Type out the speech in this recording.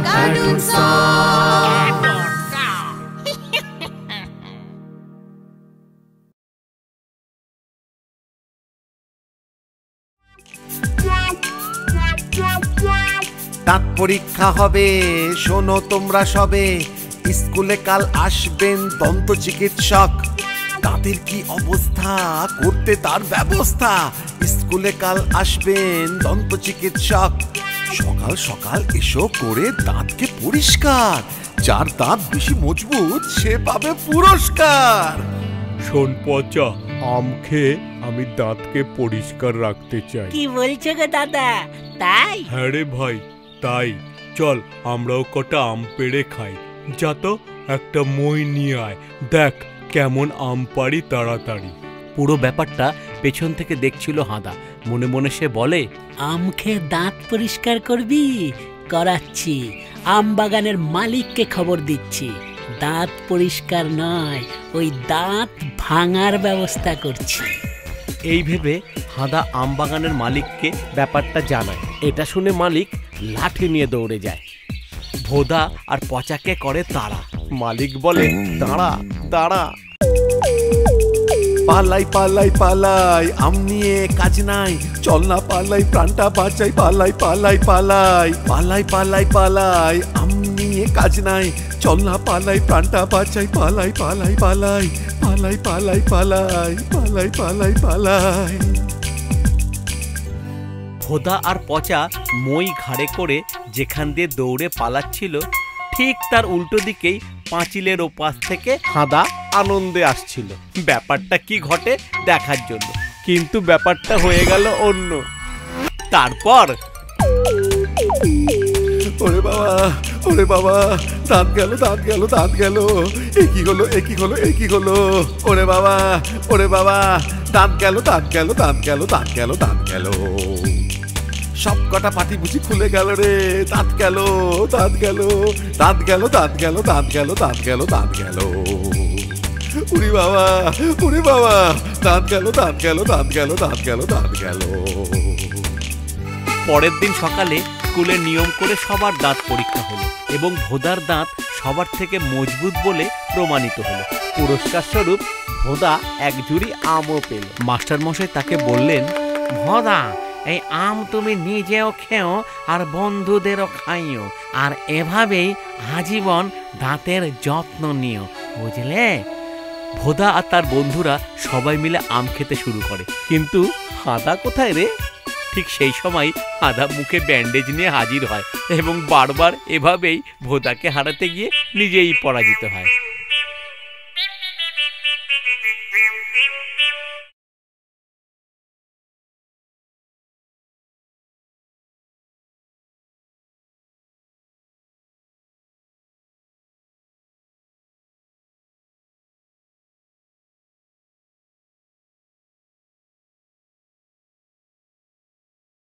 cartoon song. দাঁত পরীক্ষা হবে, শোনো তোমরা সবে, স্কুলে কাল আসবেন দন্ত চিকিৎসক। দাঁতের কি অবস্থা, করতে তার ব্যবস্থা। স্কুলে কাল আসবেন দন্ত চিকিৎসক। সকাল সকাল এসো করে দাঁতকে পরিষ্কার। যার দাঁত বেশি মজবুত সে পাবে পুরস্কার। শোন পচা, আম খেয়ে আমি দাঁতকে পরিষ্কার রাখতে চাই। কি বলছো গো দাদা, তাই? হ্যাঁ রে ভাই, তাই। চল আমরাও কটা আম পেড়ে খাই। যা তো একটা মই নিয়ে আয়, দেখ কেমন আম পারি তাড়াতাড়ি। পুরো ব্যাপারটা পেছন থেকে দেখছিল হাঁদা। মনে মনে সে বলে, আম খেয়ে দাঁত পরিষ্কার করবি? করাচ্ছি। আম বাগানের মালিককে খবর দিচ্ছি। দাঁত পরিষ্কার নয়, ওই দাঁত ভাঙার ব্যবস্থা করছি। এই ভেবে হাঁদা আম বাগানের মালিককে ব্যাপারটা জানায়। এটা শুনে মালিক লাঠি নিয়ে দৌড়ে যায়। ভোদা আর পচাকে করে তাড়া। মালিক বলে, দাঁড়া দাঁড়া। পালাই পালাই পালাই, আম নিয়ে কাজ নাই। চল না পালাই, প্রাণটা বাঁচাই। পালাই পালাই পালাই, পালাই পালাই পালাই, আম নিয়ে কাজ নাই। চল না পালাই, প্রাণটা বাঁচাই। পালাই পালাই পালাই, পালাই পালাই পালাই, পালাই পালাই পালাই। ভোদা আর পচা মই ঘাড়ে করে যেখান দিয়ে দৌড়ে পালাচ্ছিল, ঠিক তার উল্টো দিকেই পাঁচিলের ওপাশ থেকে হাঁদা আনন্দে আসছিল ব্যাপারটা কি ঘটে দেখার জন্য। কিন্তু ব্যাপারটা হয়ে গেল অন্য। তারপর ওরে বাবা, ওরে বাবা, দাঁত গেল, দাঁত গেল, দাঁত গেল। একই হলো, একই হলো, একই হলো। ওরে বাবা, ওরে বাবা, দাঁত গেল, দাঁত গেল, দাঁত গেল, দাঁত গেল, দাঁত গেল। সব কটা পাটি বুঝি খুলে গেল রে। দাঁত গেল, দাঁত গেল, দাঁত গেল, দাঁত গেল, দাঁত গেল, দাঁত গেল, দাঁত গেল। উরি বাবা, উরি বাবা, দাঁত গেল, দাঁত গেল, দাঁত গেল, দাঁত গেল, দাঁত গেল। পরের দিন সকালে স্কুলের নিয়ম করে সবার দাঁত পরীক্ষা হলো এবং ভোদার দাঁত সবার থেকে মজবুত বলে প্রমাণিত হলো। পুরস্কার স্বরূপ ভোদা এক ঝুড়ি আমও পেল। মাস্টারমশাই তাকে বললেন, ভোদা, এই আম তুমি নিজেও খেও আর বন্ধুদেরও খাইও, আর এভাবেই আজীবন দাঁতের যত্ন নিও, বুঝলে? ভোদা আর তার বন্ধুরা সবাই মিলে আম খেতে শুরু করে। কিন্তু হাঁদা কোথায় রে? ঠিক সেই সময় হাঁদা মুখে ব্যান্ডেজ নিয়ে হাজির হয় এবং বারবার এভাবেই ভোদাকে হারাতে গিয়ে নিজেই পরাজিত হয়।